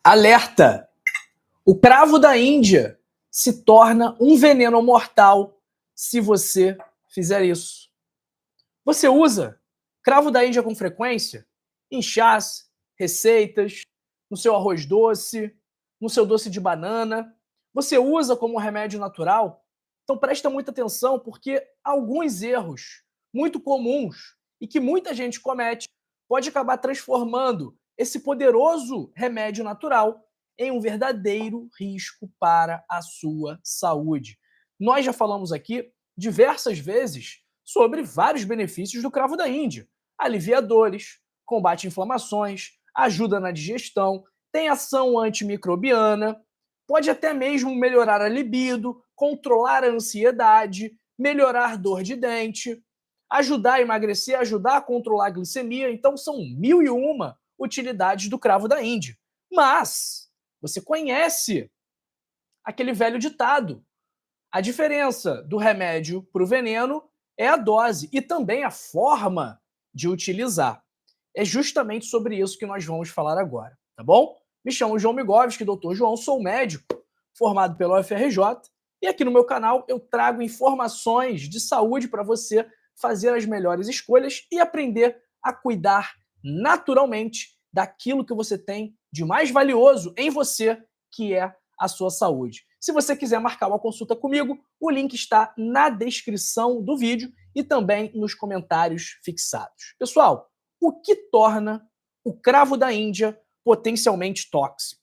Alerta! O cravo da Índia se torna um veneno mortal se você fizer isso. Você usa cravo da Índia com frequência? Em chás, receitas, no seu arroz doce, no seu doce de banana? Você usa como remédio natural? Então presta muita atenção porque alguns erros muito comuns e que muita gente comete pode acabar transformando esse poderoso remédio natural em um verdadeiro risco para a sua saúde. Nós já falamos aqui diversas vezes sobre vários benefícios do cravo da Índia. Alivia dores, combate inflamações, ajuda na digestão, tem ação antimicrobiana, pode até mesmo melhorar a libido, controlar a ansiedade, melhorar dor de dente, ajudar a emagrecer, ajudar a controlar a glicemia. Então são 1001 utilidades do cravo da Índia. Mas você conhece aquele velho ditado: a diferença do remédio para o veneno é a dose e também a forma de utilizar. É justamente sobre isso que nós vamos falar agora, tá bom? Me chamo João Migovski, doutor João, sou médico formado pela UFRJ e aqui no meu canal eu trago informações de saúde para você fazer as melhores escolhas e aprender a cuidar naturalmente daquilo que você tem de mais valioso em você, que é a sua saúde. Se você quiser marcar uma consulta comigo, o link está na descrição do vídeo e também nos comentários fixados. Pessoal, o que torna o cravo da Índia potencialmente tóxico,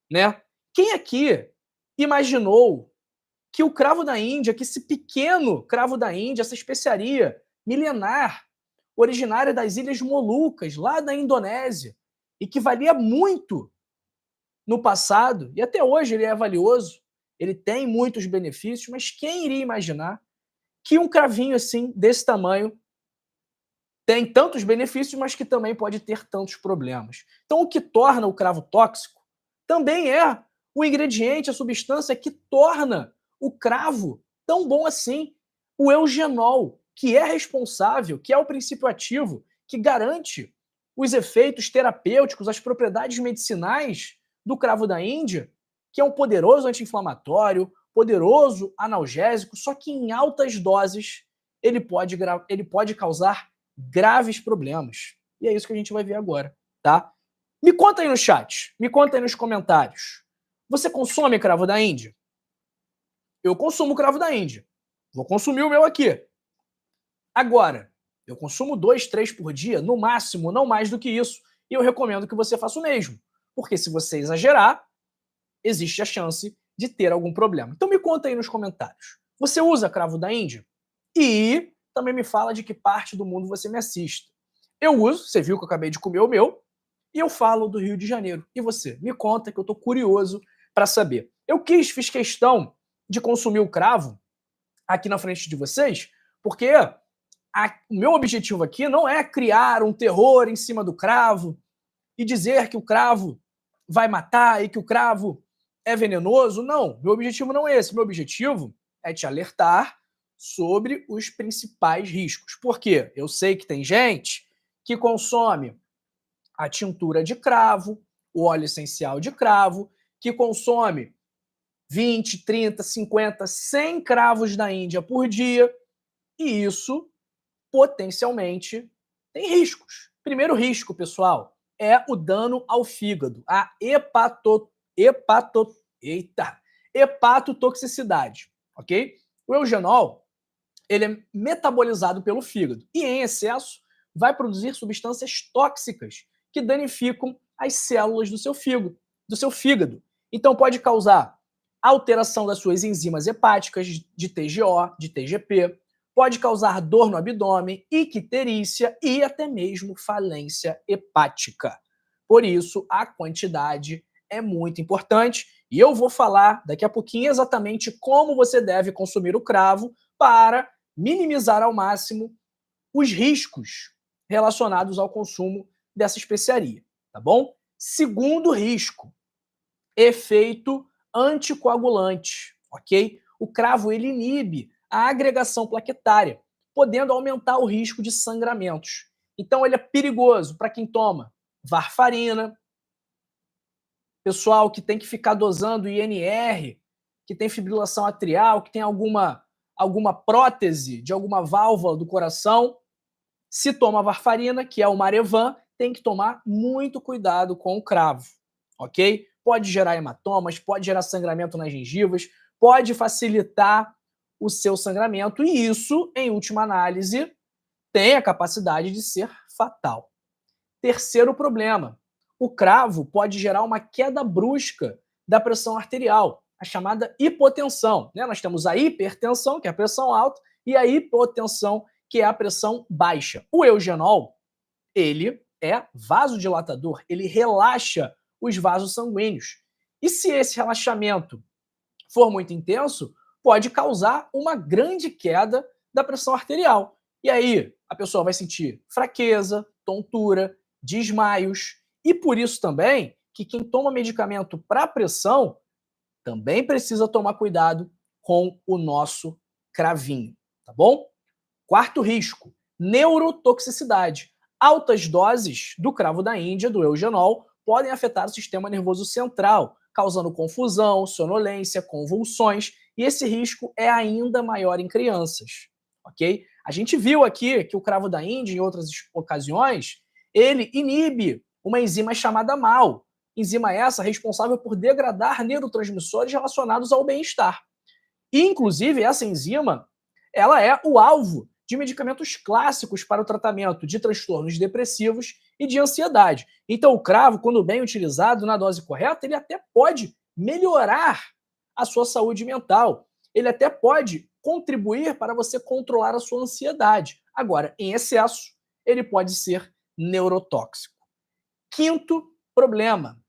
né? Quem aqui imaginou que o cravo da Índia, que esse pequeno cravo da Índia, essa especiaria milenar, originária das Ilhas Molucas, lá da Indonésia, e que valia muito no passado, e até hoje ele é valioso, ele tem muitos benefícios, mas quem iria imaginar que um cravinho assim, desse tamanho, tem tantos benefícios, mas que também pode ter tantos problemas? Então, o que torna o cravo tóxico também é o ingrediente, a substância que torna o cravo tão bom assim, o eugenol, que é responsável, que é o princípio ativo, que garante os efeitos terapêuticos, as propriedades medicinais do cravo da Índia, que é um poderoso anti-inflamatório, poderoso analgésico, só que em altas doses ele pode causar graves problemas. E é isso que a gente vai ver agora, tá? Me conta aí no chat, me conta aí nos comentários. Você consome cravo da Índia? Eu consumo cravo da Índia. Vou consumir o meu aqui. Agora, eu consumo 2, 3 por dia, no máximo, não mais do que isso. E eu recomendo que você faça o mesmo. Porque se você exagerar, existe a chance de ter algum problema. Então me conta aí nos comentários. Você usa cravo da Índia? E também me fala de que parte do mundo você me assiste. Eu uso, você viu que eu acabei de comer o meu, e eu falo do Rio de Janeiro. E você? Me conta que eu estou curioso para saber. Eu fiz questão de consumir o cravo aqui na frente de vocês, porque o meu objetivo aqui não é criar um terror em cima do cravo e dizer que o cravo vai matar e que o cravo é venenoso. Não, meu objetivo não é esse. Meu objetivo é te alertar sobre os principais riscos. Por quê? Eu sei que tem gente que consome a tintura de cravo, o óleo essencial de cravo, que consome 20, 30, 50, 100 cravos da Índia por dia, e isso potencialmente tem riscos. Primeiro risco, pessoal, é o dano ao fígado, a hepatotoxicidade, ok? O eugenol, ele é metabolizado pelo fígado e, em excesso, vai produzir substâncias tóxicas que danificam as células do seu fígado. Então pode causar alteração das suas enzimas hepáticas, de TGO, de TGP, pode causar dor no abdômen, icterícia e até mesmo falência hepática. Por isso, a quantidade é muito importante e eu vou falar daqui a pouquinho exatamente como você deve consumir o cravo para minimizar ao máximo os riscos relacionados ao consumo dessa especiaria, tá bom? Segundo risco, efeito anticoagulante, ok? O cravo ele inibe a agregação plaquetária, podendo aumentar o risco de sangramentos. Então ele é perigoso para quem toma varfarina, pessoal que tem que ficar dosando INR, que tem fibrilação atrial, que tem alguma prótese de alguma válvula do coração, se toma varfarina, que é o Marevan, tem que tomar muito cuidado com o cravo, ok? Pode gerar hematomas, pode gerar sangramento nas gengivas, pode facilitar o seu sangramento e isso, em última análise, tem a capacidade de ser fatal. Terceiro problema, o cravo pode gerar uma queda brusca da pressão arterial, a chamada hipotensão. Né? Nós temos a hipertensão, que é a pressão alta, e a hipotensão, que é a pressão baixa. O eugenol, ele é vasodilatador, ele relaxa os vasos sanguíneos. E se esse relaxamento for muito intenso, pode causar uma grande queda da pressão arterial. E aí a pessoa vai sentir fraqueza, tontura, desmaios. E por isso também que quem toma medicamento para pressão também precisa tomar cuidado com o nosso cravinho, tá bom? Quarto risco, neurotoxicidade. Altas doses do cravo da Índia, do eugenol, podem afetar o sistema nervoso central, causando confusão, sonolência, convulsões, e esse risco é ainda maior em crianças, ok? A gente viu aqui que o cravo da Índia, em outras ocasiões, ele inibe uma enzima chamada MAO, enzima essa responsável por degradar neurotransmissores relacionados ao bem-estar. E, inclusive, essa enzima, ela é o alvo de medicamentos clássicos para o tratamento de transtornos depressivos e de ansiedade. Então, o cravo, quando bem utilizado na dose correta, ele até pode melhorar a sua saúde mental. Ele até pode contribuir para você controlar a sua ansiedade. Agora, em excesso, ele pode ser neurotóxico. Quinto problema,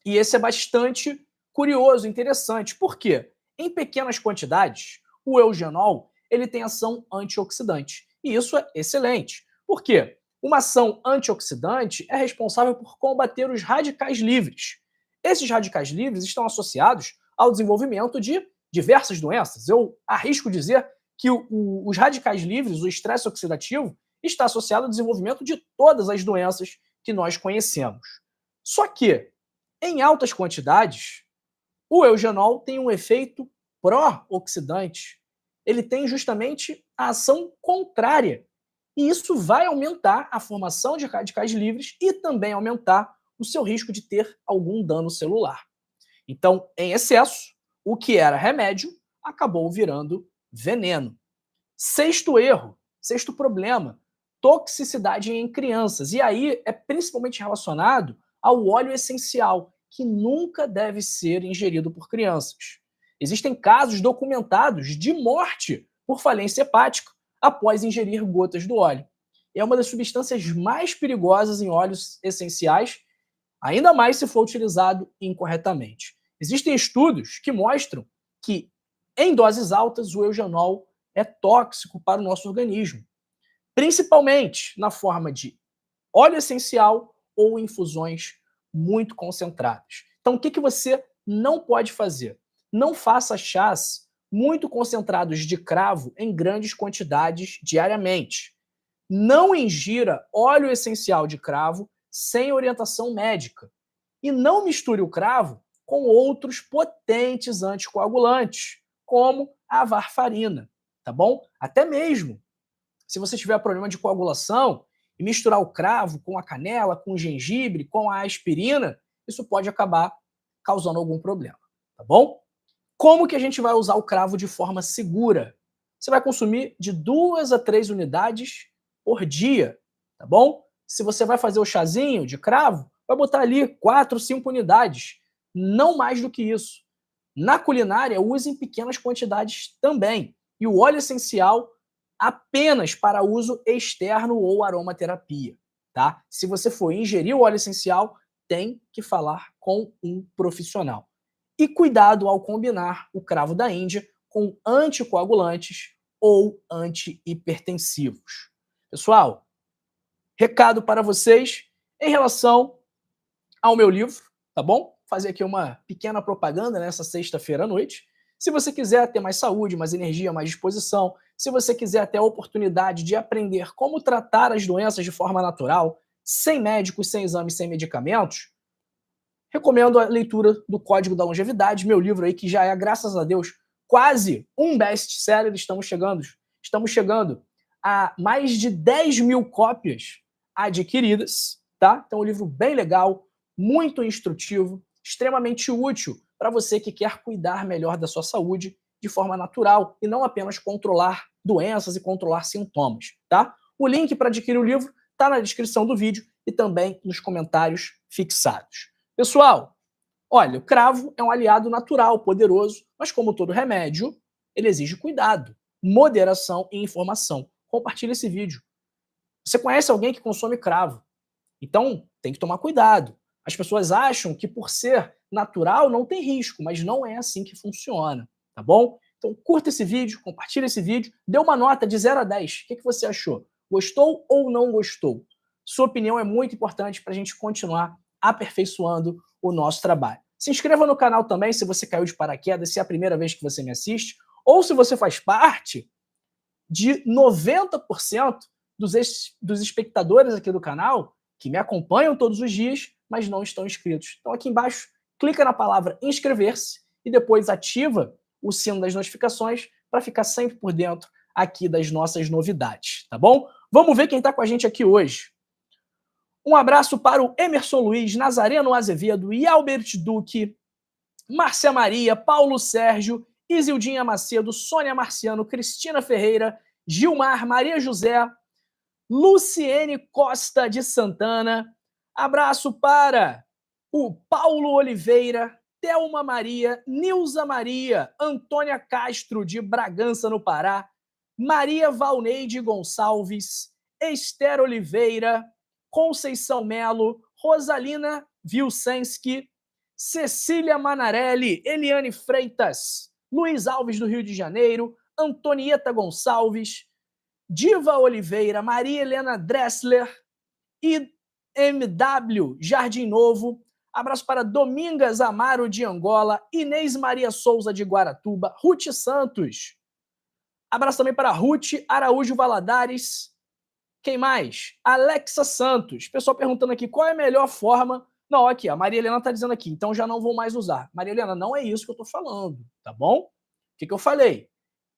e esse é bastante curioso, interessante. Por quê? Em pequenas quantidades, o eugenol ele tem ação antioxidante. E isso é excelente. Por quê? Uma ação antioxidante é responsável por combater os radicais livres. Esses radicais livres estão associados ao desenvolvimento de diversas doenças. Eu arrisco dizer que os radicais livres, o estresse oxidativo, está associado ao desenvolvimento de todas as doenças que nós conhecemos. Só que, em altas quantidades, o eugenol tem um efeito pró-oxidante. Ele tem justamente a ação contrária. E isso vai aumentar a formação de radicais livres e também aumentar o seu risco de ter algum dano celular. Então, em excesso, o que era remédio acabou virando veneno. Sexto erro, sexto problema, toxicidade em crianças. E aí é principalmente relacionado ao óleo essencial, que nunca deve ser ingerido por crianças. Existem casos documentados de morte por falência hepática após ingerir gotas do óleo. É uma das substâncias mais perigosas em óleos essenciais, ainda mais se for utilizado incorretamente. Existem estudos que mostram que, em doses altas, o eugenol é tóxico para o nosso organismo, principalmente na forma de óleo essencial ou infusões muito concentradas. Então, o que você não pode fazer? Não faça chás muito concentrados de cravo em grandes quantidades diariamente. Não ingira óleo essencial de cravo sem orientação médica. E não misture o cravo com outros potentes anticoagulantes, como a varfarina, tá bom? Até mesmo se você tiver problema de coagulação e misturar o cravo com a canela, com o gengibre, com a aspirina, isso pode acabar causando algum problema, tá bom? Como que a gente vai usar o cravo de forma segura? Você vai consumir de 2 a 3 unidades por dia, tá bom? Se você vai fazer o chazinho de cravo, vai botar ali 4, 5 unidades, não mais do que isso. Na culinária, use em pequenas quantidades também. E o óleo essencial apenas para uso externo ou aromaterapia, tá? Se você for ingerir o óleo essencial, tem que falar com um profissional. E cuidado ao combinar o cravo da Índia com anticoagulantes ou antihipertensivos. Pessoal, recado para vocês em relação ao meu livro, tá bom? Fazer aqui uma pequena propaganda nessa sexta-feira à noite. Se você quiser ter mais saúde, mais energia, mais disposição, se você quiser ter a oportunidade de aprender como tratar as doenças de forma natural, sem médicos, sem exames, sem medicamentos, recomendo a leitura do Código da Longevidade, meu livro aí que já é, graças a Deus, quase um best-seller. Estamos chegando a mais de 10 mil cópias adquiridas, tá? Então, um livro bem legal, muito instrutivo, extremamente útil para você que quer cuidar melhor da sua saúde de forma natural e não apenas controlar doenças e controlar sintomas, tá? O link para adquirir o livro está na descrição do vídeo e também nos comentários fixados. Pessoal, olha, o cravo é um aliado natural, poderoso, mas como todo remédio, ele exige cuidado, moderação e informação. Compartilhe esse vídeo. Você conhece alguém que consome cravo? Então, tem que tomar cuidado. As pessoas acham que por ser natural não tem risco, mas não é assim que funciona, tá bom? Então, curta esse vídeo, compartilhe esse vídeo, dê uma nota de 0 a 10. O que você achou? Gostou ou não gostou? Sua opinião é muito importante para a gente continuar aperfeiçoando o nosso trabalho. Se inscreva no canal também se você caiu de paraquedas, se é a primeira vez que você me assiste, ou se você faz parte de 90% dos espectadores aqui do canal que me acompanham todos os dias, mas não estão inscritos. Então aqui embaixo, clica na palavra inscrever-se e depois ativa o sino das notificações para ficar sempre por dentro aqui das nossas novidades, tá bom? Vamos ver quem está com a gente aqui hoje. Um abraço para o Emerson Luiz, Nazareno Azevedo, Albert Duque, Márcia Maria, Paulo Sérgio, Isildinha Macedo, Sônia Marciano, Cristina Ferreira, Gilmar, Maria José, Luciene Costa de Santana. Abraço para o Paulo Oliveira, Thelma Maria, Nilza Maria, Antônia Castro de Bragança, no Pará, Maria Valneide Gonçalves, Esther Oliveira, Conceição Melo, Rosalina Vilsensky, Cecília Manarelli, Eliane Freitas, Luiz Alves do Rio de Janeiro, Antonieta Gonçalves, Diva Oliveira, Maria Helena Dressler, IMW Jardim Novo. Abraço para Domingas Amaro de Angola, Inês Maria Souza de Guaratuba, Ruth Santos. Abraço também para Ruth Araújo Valadares. Quem mais? Alexa Santos. Pessoal perguntando aqui qual é a melhor forma. Não, aqui, a Maria Helena está dizendo aqui, então já não vou mais usar. Maria Helena, não é isso que eu estou falando, tá bom? O que eu falei?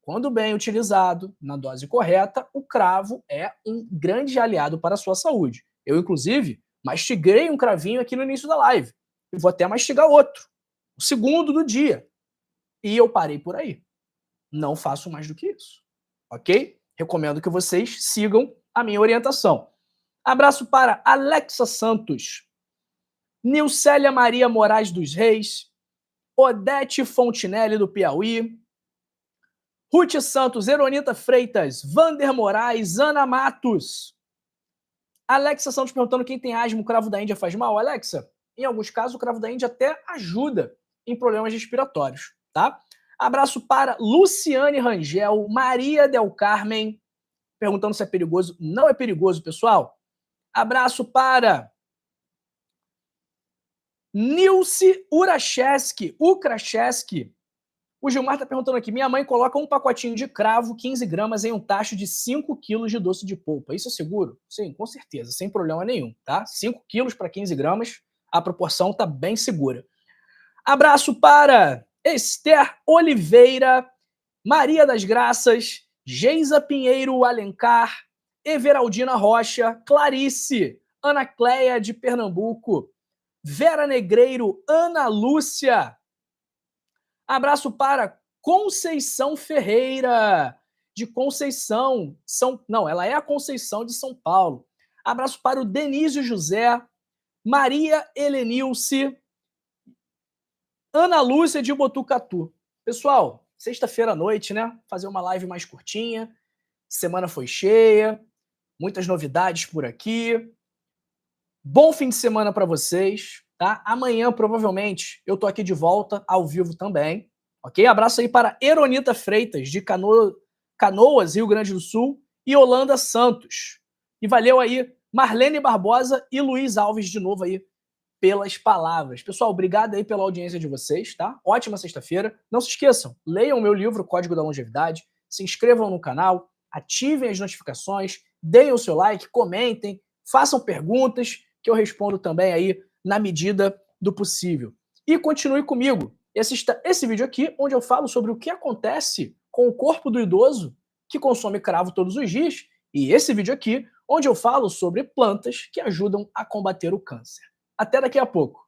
Quando bem utilizado, na dose correta, o cravo é um grande aliado para a sua saúde. Eu, inclusive, mastiguei um cravinho aqui no início da live. E vou até mastigar outro. O segundo do dia. E eu parei por aí. Não faço mais do que isso. Ok? Recomendo que vocês sigam a minha orientação. Abraço para Alexa Santos, Nilcélia Maria Moraes dos Reis, Odete Fontinelli do Piauí, Ruth Santos, Eronita Freitas, Vander Moraes, Ana Matos. Alexa Santos perguntando quem tem asma, o cravo da Índia faz mal. Alexa, em alguns casos o cravo da Índia até ajuda em problemas respiratórios, tá? Abraço para Luciane Rangel, Maria Del Carmen, perguntando se é perigoso. Não é perigoso, pessoal. Abraço para Nilce Uracheski, Ukracheski. O Gilmar está perguntando aqui, minha mãe coloca um pacotinho de cravo, 15 gramas, em um tacho de 5 quilos de doce de polpa. Isso é seguro? Sim, com certeza, sem problema nenhum, tá? 5 quilos para 15 gramas, a proporção está bem segura. Abraço para Esther Oliveira, Maria das Graças, Geisa Pinheiro Alencar, Everaldina Rocha, Clarice, Ana Cleia de Pernambuco, Vera Negreiro, Ana Lúcia. Abraço para Conceição Ferreira, de Conceição. Não, ela é a Conceição de São Paulo. Abraço para o Denísio José, Maria Helenilce, Ana Lúcia de Botucatu. Pessoal, sexta-feira à noite, né? Fazer uma live mais curtinha. Semana foi cheia, muitas novidades por aqui. Bom fim de semana para vocês, tá? Amanhã, provavelmente, eu tô aqui de volta, ao vivo também, ok? Abraço aí para Eronita Freitas, de Canoas, Rio Grande do Sul, e Holanda Santos. E valeu aí, Marlene Barbosa e Luiz Alves de novo aí, pelas palavras. Pessoal, obrigado aí pela audiência de vocês, tá? Ótima sexta-feira. Não se esqueçam, leiam o meu livro Código da Longevidade, se inscrevam no canal, ativem as notificações, deem o seu like, comentem, façam perguntas, que eu respondo também aí na medida do possível. E continue comigo. Assista esse vídeo aqui, onde eu falo sobre o que acontece com o corpo do idoso que consome cravo todos os dias, e esse vídeo aqui, onde eu falo sobre plantas que ajudam a combater o câncer. Até daqui a pouco.